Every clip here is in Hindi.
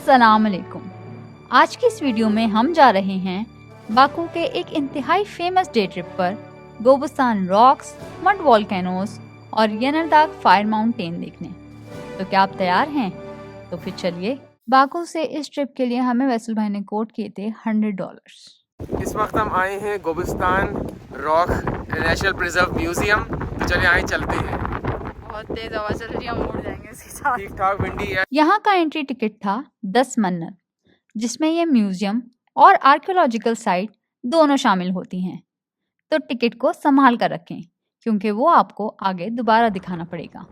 अस्सलाम वालेकुम। आज की इस वीडियो में हम जा रहे हैं बाकू के एक इंतहाई फेमस डे ट्रिप पर गोबस्तान रॉक्स, मड वॉल्केनोज और यनरदाग फायर माउंटेन देखने। तो क्या आप तैयार हैं? तो फिर चलिए। बाकू से इस ट्रिप के लिए हमें वैसल भाई ने कोट किए थे $100। इस वक्त हम आए हैं गोबस्तान रॉक नेशनल प्रिजर्व म्यूजियम। तो चलिए आए चलते हैं। बहुत तेज हवा चल रही है, हम उड़ जाएंगे इसके साथ। ठीक ठाक विंडी है। यहाँ का एंट्री टिकट था 10 मन्नत, जिसमें ये म्यूजियम और आर्कियोलॉजिकल साइट दोनों शामिल होती हैं। तो टिकट को संभाल कर रखें क्योंकि वो आपको आगे दोबारा दिखाना पड़ेगा।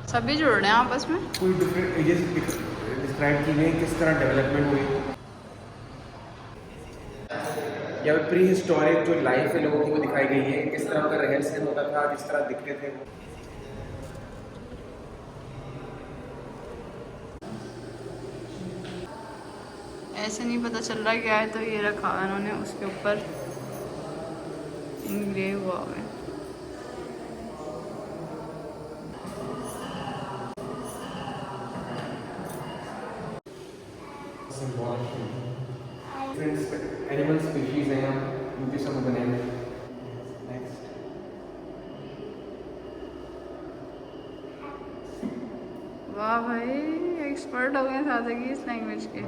सभी जुड़ रहे हैं आपस में। कोई डिफरेंट एजेस डिस्क्राइब की गई, किस तरह डेवलपमेंट हुई या प्री हिस्टोरिक जो लाइफ है लोगों की वो दिखाई गई है, किस तरह का रहन सहन होता था, किस तरह दिखते थे। ऐसे नहीं पता चल रहा क्या है, तो ये रखा है उन्होंने, उसके ऊपर इनग्रेव हुआ हुआ है। एनिमल स्पीशीज हैं उनके सब बने हैं। वाह भाई, एक्सपर्ट हो गए साथ की इस लैंग्वेज के।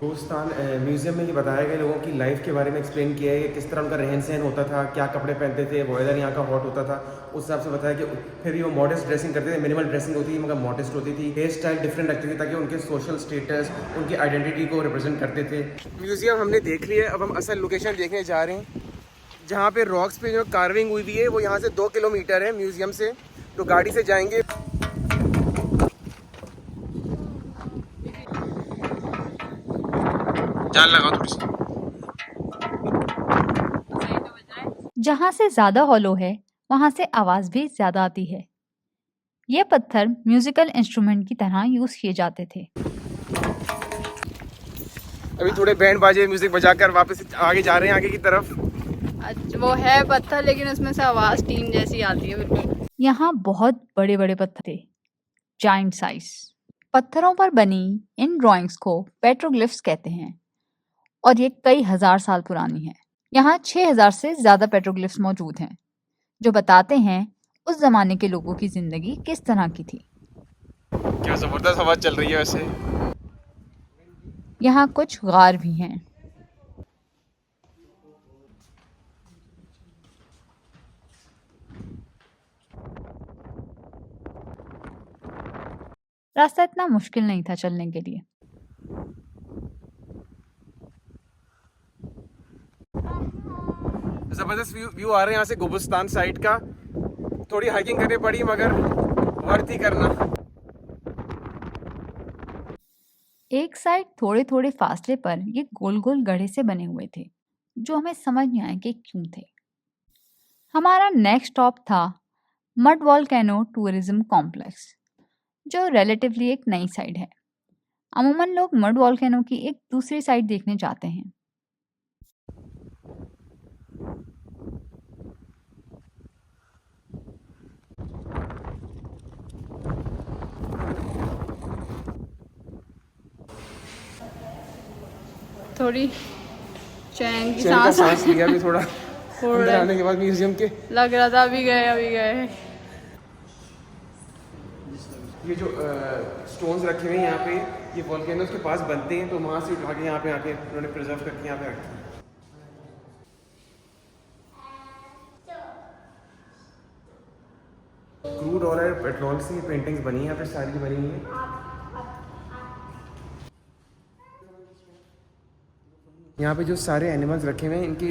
गोबस्तान म्यूजियम में ये बताया गया लोगों की लाइफ के बारे में एक्सप्लेन किया है, किस तरह उनका रहन सहन होता था, क्या कपड़े पहनते थे, वेदर यहाँ का हॉट होता था, उस हिसाब से बताया कि फिर भी वो मॉडेस्ट ड्रेसिंग करते थे। मिनिमल ड्रेसिंग होती थी मगर मॉडेस्ट होती थी। हेयर स्टाइल डिफरेंट रखते थे ताकि उनके सोशल स्टेटस, उनकी आइडेंटिटी को रिप्रेजेंट करते थे। म्यूजियम हमने देख लिया, अब हम असल लोकेशन देखने जा रहे हैं जहाँ पे रॉक्स पे जो कार्विंग हुई हुई है वो यहाँ से 2 किलोमीटर है म्यूजियम से। तो गाड़ी से जाएंगे। जान लगा थोड़ी सी। जहाँ से ज्यादा हॉलो है वहाँ से आवाज भी ज्यादा आती है। ये पत्थर म्यूजिकल इंस्ट्रूमेंट की तरह यूज किए जाते थे। अभी थोड़े बैंड बाजे म्यूजिक बजाकर वापस आगे जा रहे हैं, आगे की तरफ। वो है पत्थर, लेकिन उसमें से आवाज टीन जैसी आती है बिल्कुल। यहाँ बहुत बड़े बड़े पत्थर थे, जाइंट साइज। पत्थरों पर बनी इन ड्राइंग्स को पेट्रोग्लिफ्स कहते हैं और ये कई हजार साल पुरानी है। यहाँ 6000 से ज्यादा पेट्रोग्लिफ्स मौजूद हैं जो बताते हैं उस जमाने के लोगों की जिंदगी किस तरह की थी। क्या जबरदस्त हवा चल रही है वैसे। यहाँ कुछ गार भी हैं। रास्ता इतना मुश्किल नहीं था चलने के लिए। जबरदस्त व्यू आ रहे हैं यहाँ से गोबस्तान साइड का। थोड़ी हाइकिंग करनी पड़ी मगर वर्थ ही करना। एक साइड थोड़े थोड़े फासले पर ये गोल गोल गड्ढे से बने हुए थे जो हमें समझ नहीं आया कि क्यों थे। हमारा नेक्स्ट स्टॉप था मड वॉल्केनो टूरिज्म कॉम्प्लेक्स, जो रिलेटिवली एक नई साइड है। अमूमन लोग मड वॉल्केनो की एक दूसरी साइड देखने जाते हैं। थोड़ी चैन की चैन का सांस सांस लिया भी थोड़ा छोड़ अंदर रहे। आने के बाद म्यूजियम के। लग रहा था अभी गए अभी गए। ये जो स्टोन्स रखे हुए हैं यहाँ पे, ये वॉल्केनोस के पास बनते हैं, तो वहाँ से उठा के यहाँ पे आके उन्होंने प्रिजर्व करके यहाँ पे रखे हैं। क्रूड ऑयल पेट्रोल से पेंटिंग्स बनी है यहाँ पे, सारी बनी हुई है। यहाँ पे जो सारे एनिमल्स रखे हुए हैं इनके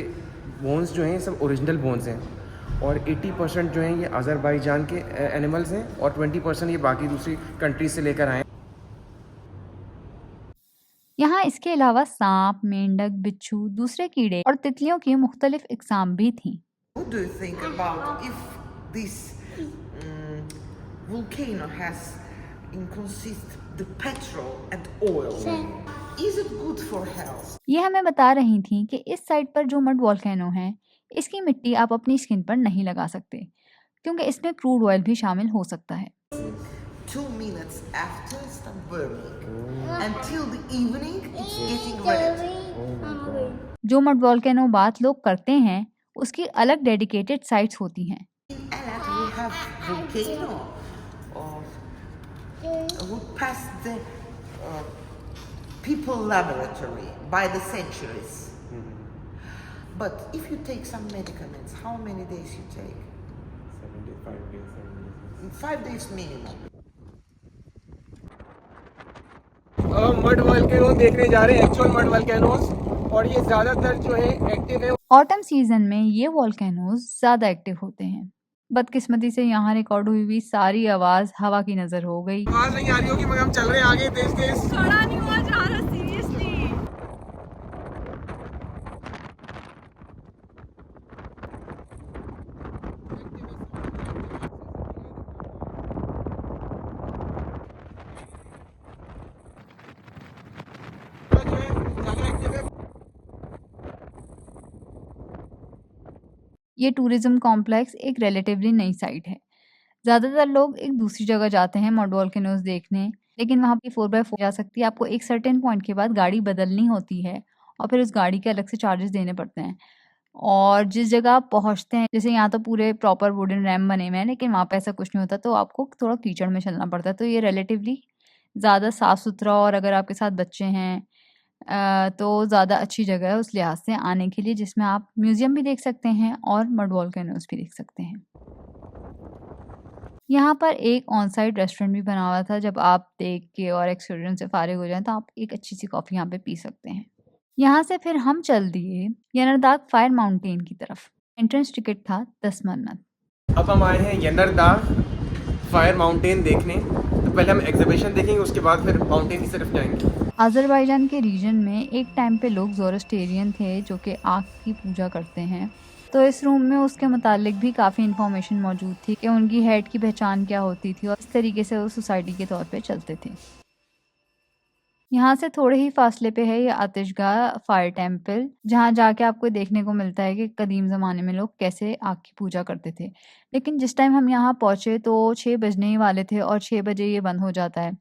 बोन्स जो हैं सब ओरिजिनल बोन्स हैं और 80% जो हैं ये अज़रबैजान के एनिमल्स हैं और 20% ये बाकी दूसरी कंट्रीज से लेकर आए हैं। यहाँ इसके अलावा सांप, मेंढक, बिच्छू, दूसरे कीड़े और तितलियों की मुख्तलिफ इकसाम भी थीं। What do you think about if this volcano has consists the petrol and oil. Is it good for health? ये हमें बता रही थी कि इस साइट पर जो मड वॉल्केनो है, इसकी मिट्टी आप अपनी स्किन पर नहीं लगा सकते क्योंकि इसमें क्रूड ऑयल भी शामिल हो सकता है। 2 minutes after start burning until the evening it's getting red. जो मड वॉल्केनो बात लोग करते हैं, उसकी अलग डेडिकेटेड साइट्स होती हैं। In Alat we have volcano who passed the people laboratory by the centuries. But if you take some medicaments, how many days you take? 75 days. 5 days minimum. Mud volcano देखने जा रहे हैं, एक्चुअल मड वॉल्केनोस, और ये ज़्यादातर जो है एक्टिव है। ऑटम सीजन में ये वॉल्केनोज ज़्यादा एक्टिव होते हैं। बदकिस्मती से यहाँ रिकॉर्ड हुई हुई सारी आवाज़ हवा की नज़र हो गई। आवाज़ नहीं आ रही होगी मगर हम चल रहे हैं आगे तेज तेज। खड़ा नहीं हुआ जा रहा सीरियसली। ये टूरिज्म कॉम्प्लेक्स एक रिलेटिवली नई साइट है। ज़्यादातर लोग एक दूसरी जगह जाते हैं मड वॉल्केनोज देखने, लेकिन वहाँ पे 4x4 जा सकती है। आपको एक सर्टेन पॉइंट के बाद गाड़ी बदलनी होती है और फिर उस गाड़ी के अलग से चार्जेस देने पड़ते हैं। और जिस जगह आप पहुँचते हैं, जैसे यहाँ तो पूरे प्रॉपर वुडन रैम्प बने हुए हैं, लेकिन वहाँ पे ऐसा कुछ नहीं होता, तो आपको थोड़ा कीचड़ में चलना पड़ता है। तो ये रिलेटिवली ज़्यादा साफ़-सुथरा, और अगर आपके साथ बच्चे हैं तो ज़्यादा अच्छी जगह है उस लिहाज से आने के लिए, जिसमें आप म्यूज़ियम भी देख सकते हैं और मड वॉल्केनोज भी देख सकते हैं। यहाँ पर एक ऑन साइट रेस्टोरेंट भी बना हुआ था। जब आप देख के और एक्सपीरियंस से फारिग हो जाएं तो आप एक अच्छी सी कॉफ़ी यहाँ पे पी सकते हैं। यहाँ से फिर हम चल दिए यनरदाग फायर माउंटेन की तरफ। एंट्रेंस टिकट था 10 मन्नत। अब हम आए हैं यन्नरदाग फायर माउंटेन देखने। तो पहले हम एग्जीबिशन देखेंगे, उसके बाद फिर माउंटेन की तरफ जाएंगे। अज़रबैजान के रीजन में एक टाइम पे लोग ज़ोरोस्टेरियन थे जो कि आग की पूजा करते हैं। तो इस रूम में उसके मुतालिक भी काफ़ी इन्फॉर्मेशन मौजूद थी कि उनकी हेड की पहचान क्या होती थी और इस तरीके से वो सोसाइटी के तौर पे चलते थे। यहाँ से थोड़े ही फासले पे है ये आतिशगाह फायर टेम्पल, जहाँ जाके आपको देखने को मिलता है कि कदीम ज़माने में लोग कैसे आग की पूजा करते थे। लेकिन जिस टाइम हम यहाँ पहुँचे तो 6 बजने ही वाले थे और 6 बजे ये बंद हो जाता है,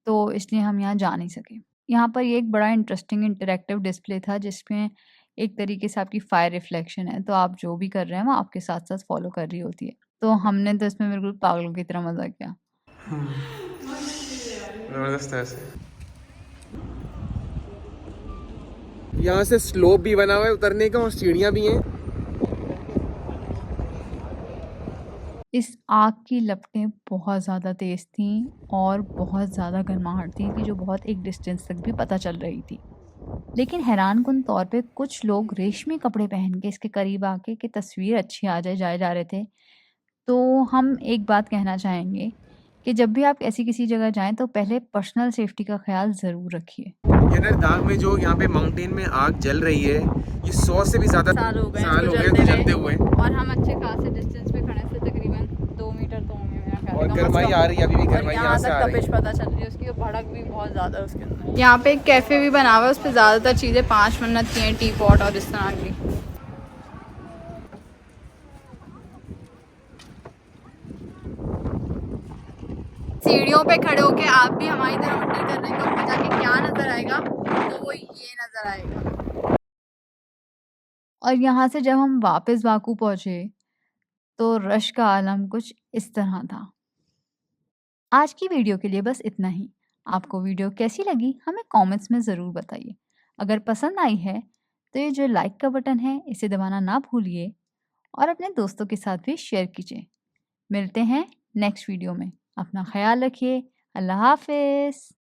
तो इसलिए हम यहाँ जा नहीं सके। यहाँ पर ये एक बड़ा इंटरेस्टिंग इंटरैक्टिव डिस्प्ले था जिसमें एक तरीके से आपकी फायर रिफ्लेक्शन है, तो आप जो भी कर रहे हैं वो आपके साथ-साथ फ़ॉलो कर रही होती है। तो हमने तो इसमें बिल्कुल पागलों की तरह मज़ा किया। ज़बरदस्त है ऐसे। यहाँ से स्लोप भी बना हुआ है उतरने का और सीढ़ियाँ भी हैं। इस आग की लपटें बहुत ज़्यादा तेज़ थीं और बहुत ज़्यादा गर्माहट थी कि जो बहुत एक डिस्टेंस तक भी पता चल रही थी। लेकिन हैरानकुन तौर पे कुछ लोग रेशमी कपड़े पहन के इसके करीब आके कि तस्वीर अच्छी आ जाए जा रहे थे। तो हम एक बात कहना चाहेंगे कि जब भी आप ऐसी किसी जगह जाएं तो पहले पर्सनल सेफ्टी का ख्याल ज़रूर रखिए। यन्नरदाग में जो यहाँ पे माउंटेन में आग जल रही है, ये 100 से भी ज़्यादा साल हो गए इसको जलते हुए। और हम अच्छे खासे डिस्टेंस पे खड़े थे, तकरीबन 2 मीटर तो होंगे मेरा ख्याल। और गर्माई आ रही है, अभी भी गर्माई यहाँ से आ रही है। तपिश पता चल रही है उसकी, भड़क भी बहुत ज़्यादा है उसके अंदर। यहाँ पे एक कैफ़े भी बना हुआ है, उस पर ज़्यादातर चीज़ें 5 मन्नत की हैं, टी पॉट और इस तरह की। सीढ़ियों पे खड़े होके आप भी हमारी तरह वंडर कर रहे हैं कि ऊपर जाके क्या नजर आएगा, तो वो ये नजर आएगा। और यहाँ से जब हम वापस बाकू पहुँचे तो रश का आलम कुछ इस तरह था। आज की वीडियो के लिए बस इतना ही। आपको वीडियो कैसी लगी हमें कमेंट्स में ज़रूर बताइए। अगर पसंद आई है तो ये जो लाइक का बटन है इसे दबाना ना भूलिए और अपने दोस्तों के साथ भी शेयर कीजिए। मिलते हैं नेक्स्ट वीडियो में। अपना ख्याल रखिए। अल्लाह हाफ़िज़।